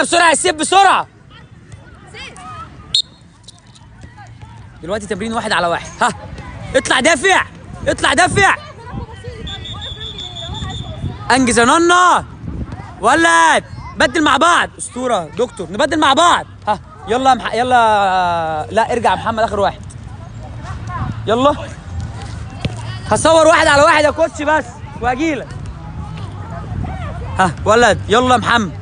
بسرعه يا سيف بسرعه. دلوقتي تمرين 1 على 1. ها اطلع دافع، اطلع دافع. انجز يا نانا. ولد بدل مع بعض. اسطوره دكتور، نبدل مع بعض. ها يلا يلا. لا ارجع يا محمد اخر واحد. يلا هصور 1 على 1 يا كوتش بس واجيلك. ها ولد يلا يا محمد.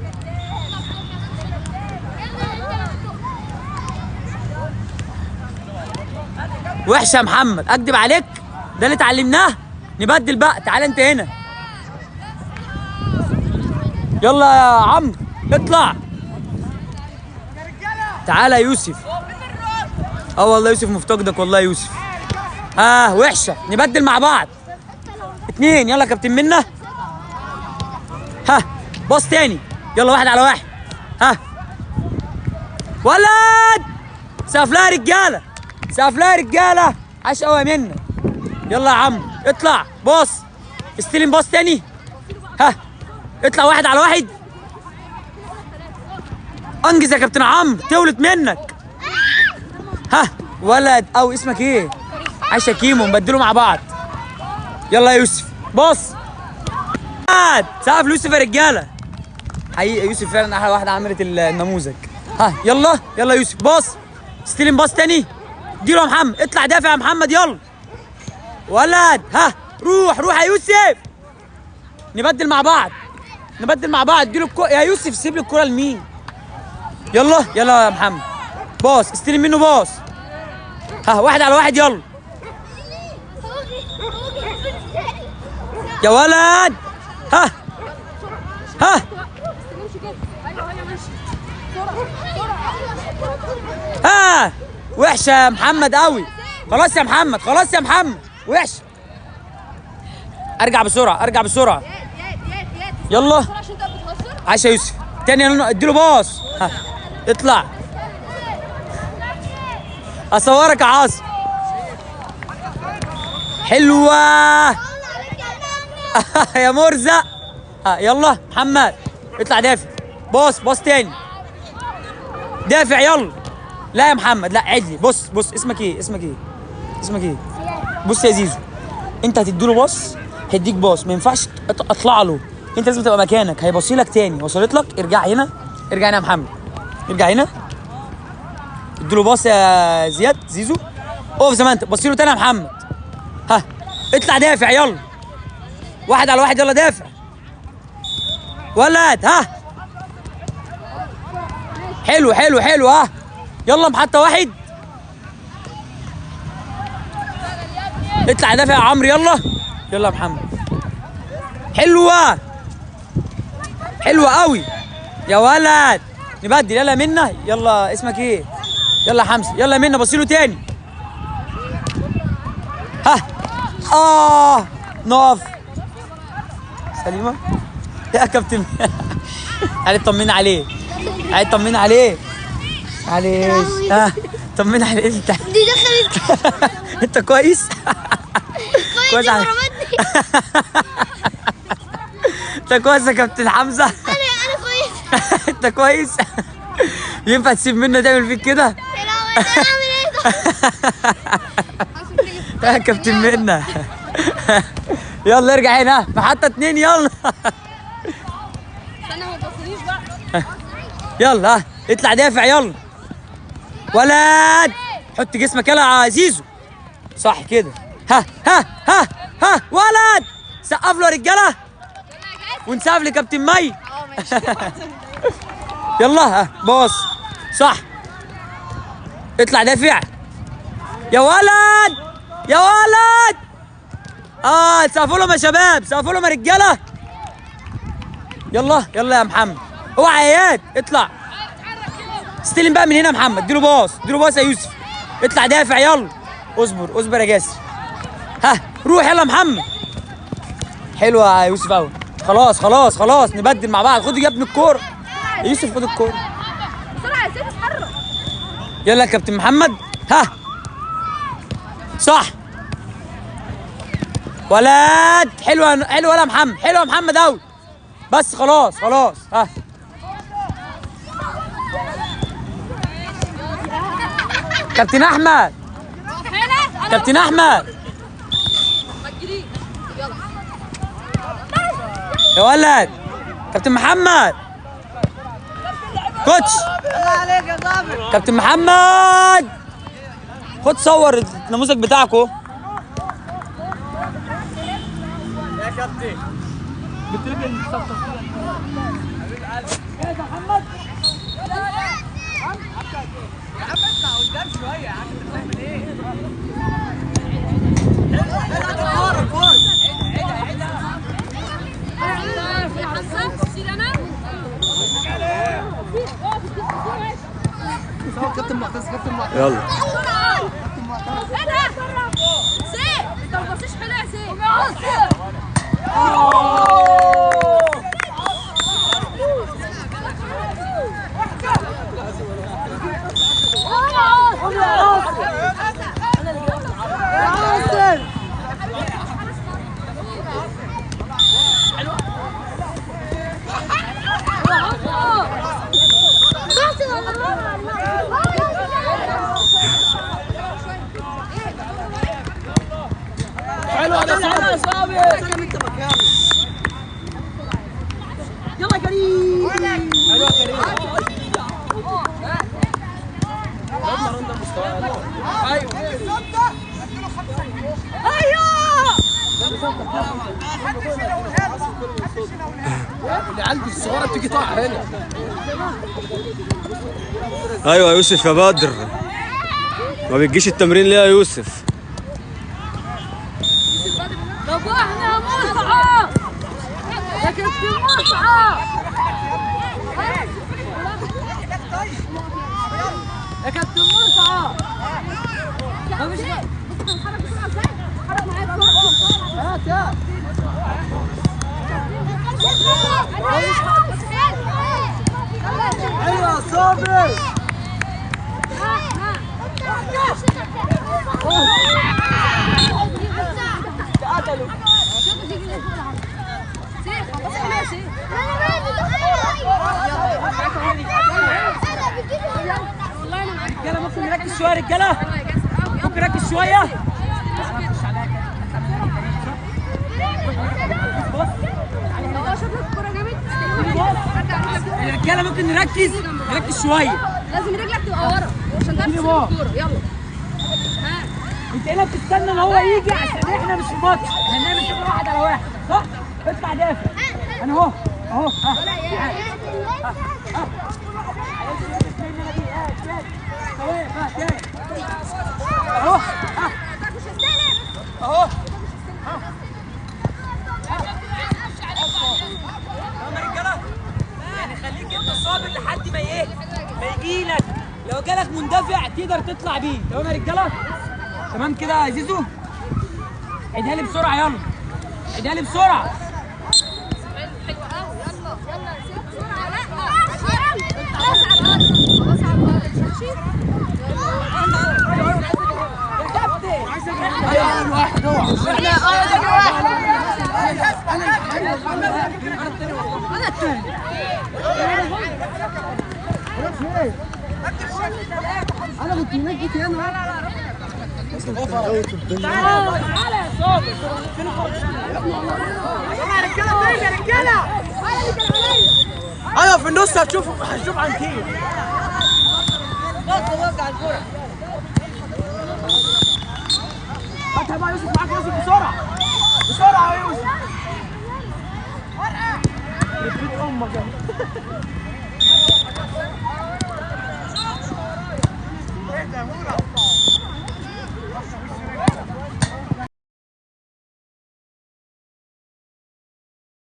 وحشه يا محمد، اكدب عليك ده اللي اتعلمناه. نبدل بقى، تعالى انت هنا. يلا يا عمرو اطلع. تعالى يا يوسف. والله يوسف مفتقدك والله يا يوسف. وحشه، نبدل مع بعض 2. يلا كابتن منا. باص تاني. يلا 1 على 1. ولد سقف لها يا رجاله، سقف لها يا رجاله. عاش قوي يا منى. يلا يا عمرو اطلع باص، استلم باص تاني. اطلع 1 على 1. انجز يا كابتن عمرو، تولد منك. ولد او اسمك ايه؟ عاش يا كيمو، نبدلوا مع بعض. يلا يا يوسف باص. سقف ليوسف يا رجاله. حقيقي يوسف فعلا احلى واحده عملت النموذج. يلا يلا يوسف باص، استلم باص تاني. اديله يا محمد، اطلع دافع يا محمد. يلا ولد. روح روح يا يوسف. نبدل مع بعض، نبدل مع بعض. اديله يا يوسف. سيب لي الكوره لمين؟ يلا يلا يا محمد باص، استلم منه باص. 1 على 1. يلا يا ولد. وحشه يا محمد قوي. خلاص يا محمد، خلاص يا محمد. وحشه. ارجع بسرعه، ارجع بسرعه. يلا عاش يا يوسف. تاني اديله باص. اطلع. اصورك يا عاصم. حلوه يا مرزق. يلا محمد اطلع دافع. باص باص تاني. دافع يلا. لا يا محمد لا، عدلي. بص بص، اسمك ايه؟ اسمك ايه؟ اسمك ايه؟ بص يا زيزو، انت هتديله باص، هيديك باص، ما ينفعش اطلع له. انت لازم تبقى مكانك. هيبصي لك تاني، وصلت لك. ارجع هنا، ارجع هنا يا محمد. ارجع هنا، اديله باص يا زياد. زيزو اقف زي ما انت. بصي له تاني يا محمد. اطلع دافع. يلا 1 على 1. يلا دافع ولد. حلو حلو حلو. يلا محطة 1. اطلع دافع يا عمرو. يلا يلا يا محمد. حلوة حلوة قوي يا ولد. نبدل. يلا منا. يلا اسمك ايه؟ يلا حمزة. يلا منا. بصيله تاني. نقف. سليمة يا كابتن. تعالي طمنا عليه، تعالي طمنا عليه. معلش. طمنا عليه. انت دي دخلت. انت كويس؟ كويس. انت كويس يا كابتن حمزة؟ انا كويس. انت كويس؟ ينفع تسيب منه تعمل فيك كده؟ يا كابتن منى. يلا ارجع هنا محطة 2. يلا انا ما تبصليش بقى. يلا اطلع دافع. يلا ولد، حط جسمك. يلا يا زيزو. صح كده. ولد سقف له يا رجاله، ونسقف لكابتن مي. يلا باص. صح. اطلع دافع يا ولد، يا ولد. سقفوا لهم يا شباب، سقفوا لهم يا رجاله. يلا يلا يا محمد. اوعى يا اياد. اطلع استلم بقى من هنا يا محمد. اديله باص، اديله باص يا يوسف. اطلع دافع. يلا اصبر اصبر يا جاسر. روح يلا يا محمد. حلوه يا يوسف قوي. خلاص خلاص خلاص، نبدل مع بعض. خد يا ابني الكوره يا يوسف، خد الكوره بسرعه يا سيف اتحرك. يلا يا كابتن محمد. صح ولد. حلوه حلوه يا محمد، حلوه يا محمد قوي. بس خلاص خلاص. كابتن احمد، كابتن احمد يا ولد، كابتن محمد، كوتش كابتن محمد، خد صور النموذج بتاعكو يا كابتن. جبت لك الصفقه يا محمد يا عم اطلع قدام شويه يا عم، انت بتعمل ايه؟ كابتن معتز، كابتن معتز يلا سيف، انت ما بصيش حلو يا سيف. يلا كريم، حلوه كريم. العيال الصغيره بتيجي تقع هنا. ايوه يا يوسف يا بدر، ما بتجيش التمرين ليه يا يوسف؟ طب احنا مصعب يا كابتن، مصعب يا كابتن، مصعب. طب مش هنتحرك بسرعه ازاي؟ اتحرك معايا بسرعه. ايوه صابر. رجاله ممكن نركز شويه، رجاله ممكن نركز شويه. الرجاله ممكن نركز شويه. لازم رجلك تبقى ورا عشان تعرف تسيب الكوره. يلا ها، انت هنا بتستنى ان هو يجي عشان احنا مش في ماتش، احنا هنعمل شغل واحد على واحد، صح؟ اطلع دافع. انا اهو اهو. اهو اهو. يعني خليك انت صابر لحد ما يجيلك. لو جالك مندفع تقدر تطلع بيه. تمام يا رجاله؟ تمام كده يا زيزو؟ عيدها لي بسرعه، يلا عيدها لي بسرعه. انا كنت هناك، جيت هنا. تعالى يا صابر. يا رجاله، طيب يا رجاله. ايوه في النص هتشوف عن كتير. بص على الكوره. هاتها بقى يوسف، معاك يوسف بسرعه بسرعه يا يوسف. يخرب امك.